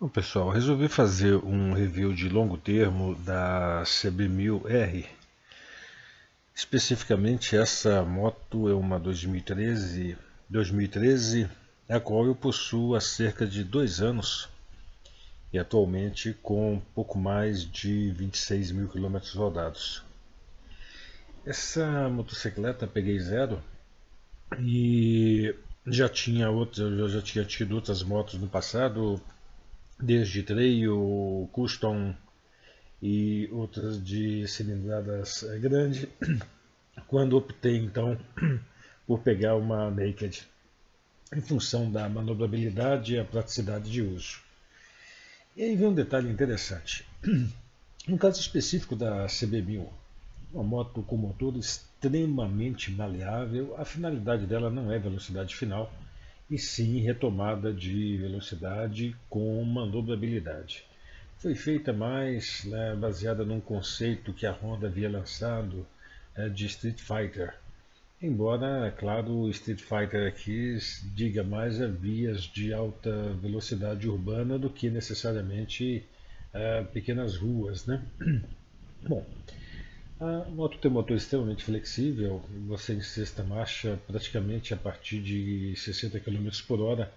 Bom, pessoal, resolvi fazer um review de longo termo da CB1000R. Especificamente, essa moto é uma 2013, a qual eu possuo há cerca de 2 anos e atualmente com pouco mais de 26 mil quilômetros rodados. Essa motocicleta peguei zero e eu já tinha tido outras motos no passado, desde trail, custom e outras de cilindradas grande, quando optei então por pegar uma Naked, em função da manobrabilidade e a praticidade de uso. E aí vem um detalhe interessante. No caso específico da CB1000, uma moto com motor extremamente maleável, a finalidade dela não é velocidade final, e sim retomada de velocidade com manobrabilidade. Foi feita mais, né, baseada num conceito que a Honda havia lançado de Street Fighter. Embora, é claro, o Street Fighter aqui diga mais a vias de alta velocidade urbana do que necessariamente pequenas ruas, né? Bom, a moto tem um motor extremamente flexível, você em sexta marcha praticamente a partir de 60 km por hora,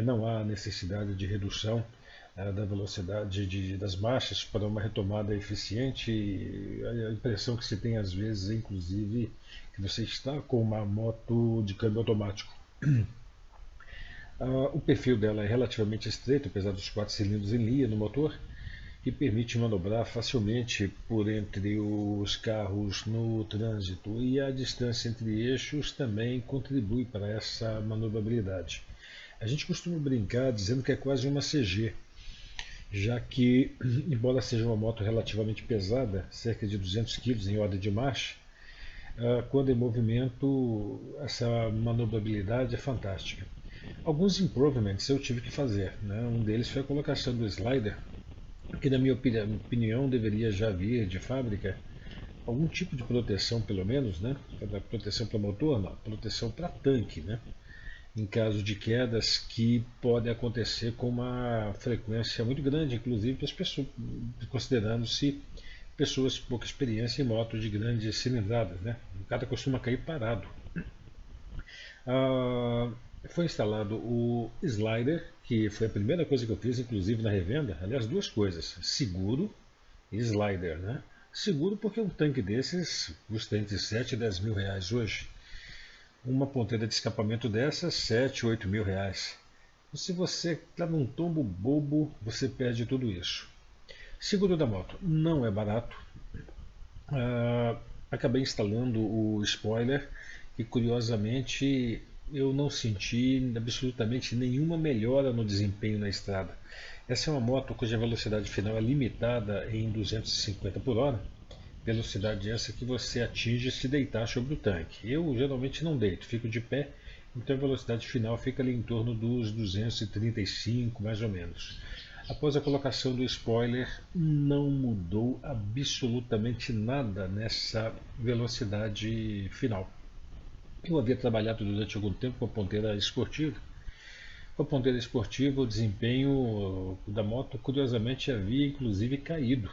não há necessidade de redução da velocidade das marchas para uma retomada eficiente. A impressão que se tem às vezes, inclusive, que você está com uma moto de câmbio automático. O perfil dela é relativamente estreito, apesar dos 4 cilindros em linha no motor, que permite manobrar facilmente por entre os carros no trânsito, e a distância entre eixos também contribui para essa manobrabilidade. A gente costuma brincar dizendo que é quase uma CG, já que, embora seja uma moto relativamente pesada, cerca de 200 kg em ordem de marcha, quando em movimento essa manobrabilidade é fantástica. Alguns improvements eu tive que fazer, né? Um deles foi a colocação do slider, que na minha opinião deveria já vir de fábrica algum tipo de proteção, pelo menos, né? Proteção para motor, não, proteção para tanque, né? Em caso de quedas que podem acontecer com uma frequência muito grande, inclusive para as pessoas, considerando-se pessoas de pouca experiência em motos de grandes cilindradas, né? O cara costuma cair parado. Ah, Foi instalado o slider, que foi a primeira coisa que eu fiz, inclusive na revenda. Aliás, duas coisas: seguro e slider, né? Seguro porque um tanque desses custa entre 7 e 10 mil reais hoje. Uma ponteira de escapamento dessas, 7, 8 mil reais. Se você está num tombo bobo, você perde tudo isso. Seguro da moto não é barato. Acabei instalando o spoiler e, curiosamente, eu não senti absolutamente nenhuma melhora no desempenho na estrada. Essa é uma moto cuja velocidade final é limitada em 250 por hora, velocidade essa que você atinge se deitar sobre o tanque. Eu geralmente não deito, fico de pé, então a velocidade final fica ali em torno dos 235 mais ou menos. Após a colocação do spoiler, não mudou absolutamente nada nessa velocidade final. Eu havia trabalhado durante algum tempo com a ponteira esportiva. Com a ponteira esportiva, o desempenho da moto, curiosamente, havia inclusive caído.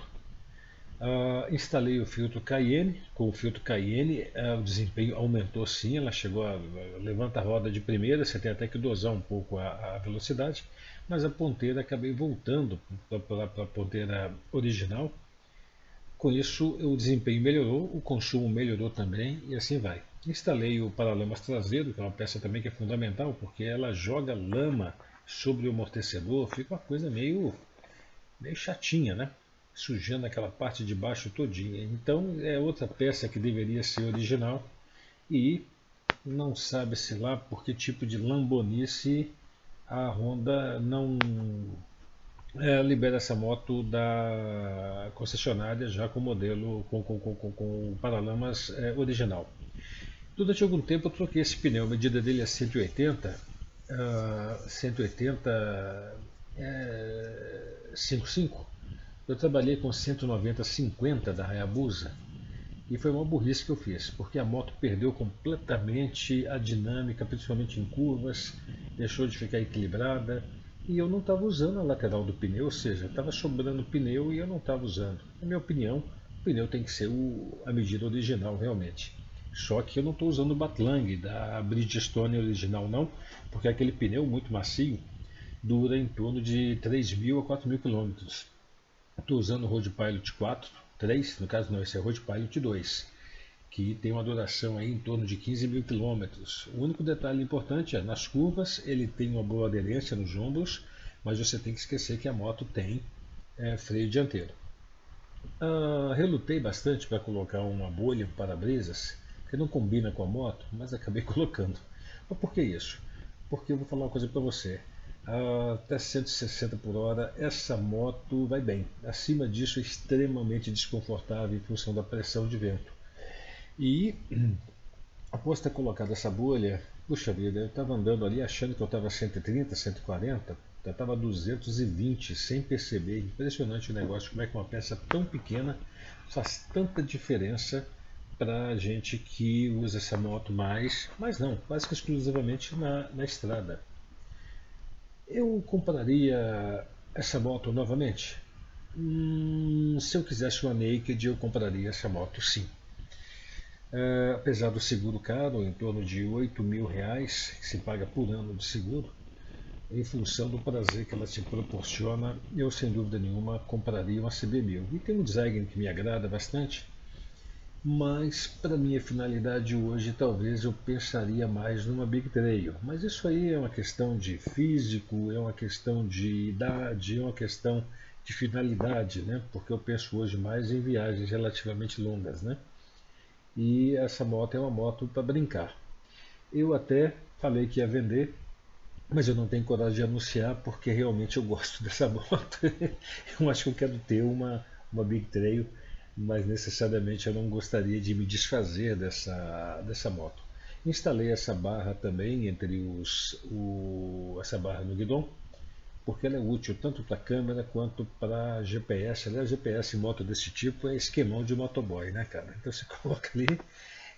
Instalei o filtro Cayenne. Com o filtro Cayenne, o desempenho aumentou sim, ela chegou a levanta a roda de primeira, você tem até que dosar um pouco a velocidade, mas a ponteira acabei voltando para a ponteira original. Com isso, o desempenho melhorou, o consumo melhorou também e assim vai. Instalei o paralamas traseiro, que é uma peça também que é fundamental, porque ela joga lama sobre o amortecedor, fica uma coisa meio chatinha, né? Sujando aquela parte de baixo todinha. Então é outra peça que deveria ser original e não sabe-se lá por que tipo de lambonice a Honda não libera essa moto da concessionária já com o modelo com o paralamas original. Durante algum tempo eu troquei esse pneu, a medida dele é 180, 180 55. Eu trabalhei com 190-50 da Hayabusa e foi uma burrice que eu fiz, porque a moto perdeu completamente a dinâmica, principalmente em curvas, deixou de ficar equilibrada. e eu não estava usando a lateral do pneu, ou seja, estava sobrando pneu e eu não estava usando. Na minha opinião, o pneu tem que ser a medida original realmente. Só que eu não estou usando o Batlang da Bridgestone original não, porque aquele pneu muito macio dura em torno de 3.000 a 4.000 quilômetros. Estou usando o Road Pilot 4, 3, no caso não, esse é o Road Pilot 2, que tem uma duração aí em torno de 15.000 quilômetros. O único detalhe importante é, nas curvas ele tem uma boa aderência nos ombros, mas você tem que esquecer que a moto tem freio dianteiro. Relutei bastante para colocar uma bolha para para-brisas, que não combina com a moto, mas acabei colocando. Mas por que isso? Porque eu vou falar uma coisa para você. Até 160 por hora, essa moto vai bem. Acima disso, é extremamente desconfortável em função da pressão de vento. E após ter colocado essa bolha, puxa vida, eu estava andando ali achando que eu estava 130, 140, já estava 220 sem perceber. Impressionante o negócio, como é que uma peça tão pequena faz tanta diferença para a gente que usa essa moto mais, mas não, quase que exclusivamente na estrada. Eu compraria essa moto novamente? Se eu quisesse uma Naked, eu compraria essa moto sim. Apesar do seguro caro, em torno de R$ 8.000 que se paga por ano de seguro, em função do prazer que ela te proporciona, eu sem dúvida nenhuma compraria uma CB1000. E tem um design que me agrada bastante, mas para minha finalidade hoje talvez eu pensaria mais numa Big Trail. Mas isso aí é uma questão de físico, é uma questão de idade, é uma questão de finalidade, né? Porque eu penso hoje mais em viagens relativamente longas, né? E essa moto é uma moto para brincar. Eu até falei que ia vender, mas eu não tenho coragem de anunciar porque realmente eu gosto dessa moto. Eu acho que eu quero ter uma Big Trail, mas necessariamente eu não gostaria de me desfazer dessa moto. Instalei essa barra também essa barra no guidão, porque ela é útil tanto para câmera quanto para GPS. Aliás, GPS em moto desse tipo é esquemão de motoboy, né, cara? Então você coloca ali,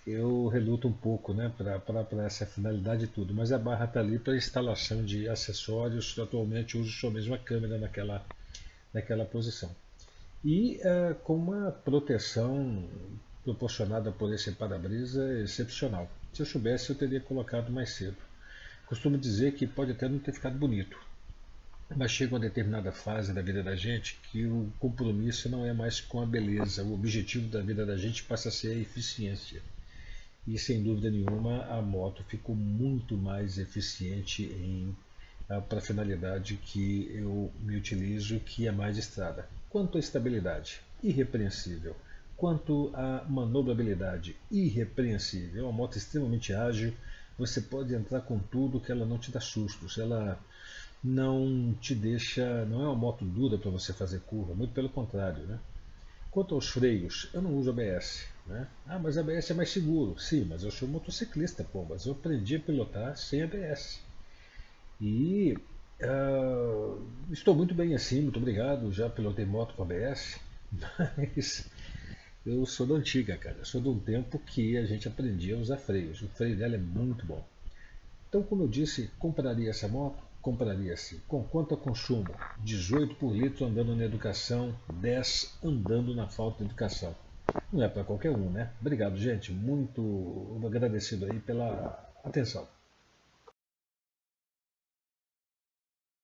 eu reluto um pouco, né, para essa finalidade e tudo, mas a barra está ali para instalação de acessórios. Atualmente uso só mesmo a câmera naquela posição. E com uma proteção proporcionada por esse para-brisa excepcional. Se eu soubesse, eu teria colocado mais cedo. Costumo dizer que pode até não ter ficado bonito, mas chega uma determinada fase da vida da gente que o compromisso não é mais com a beleza. O objetivo da vida da gente passa a ser a eficiência. E sem dúvida nenhuma a moto ficou muito mais eficiente para a finalidade que eu me utilizo, que é mais estrada. Quanto à estabilidade, irrepreensível. Quanto à manobrabilidade, irrepreensível. É uma moto extremamente ágil, você pode entrar com tudo que ela não te dá sustos. Ela não te deixa, não é uma moto dura para você fazer curva, muito pelo contrário, né? Quanto aos freios, eu não uso ABS, né? Mas ABS é mais seguro. Sim, mas eu sou motociclista, pô, mas eu aprendi a pilotar sem ABS. E estou muito bem assim, muito obrigado. Já pilotei moto com ABS, mas eu sou da antiga, cara. Eu sou de um tempo que a gente aprendia a usar freios. O freio dela é muito bom. Então, como eu disse, compraria essa moto? Compraria-se. Com quanto a consumo? 18 por litro andando na educação, 10 andando na falta de educação. Não é para qualquer um, né? Obrigado, gente. Muito agradecido aí pela atenção.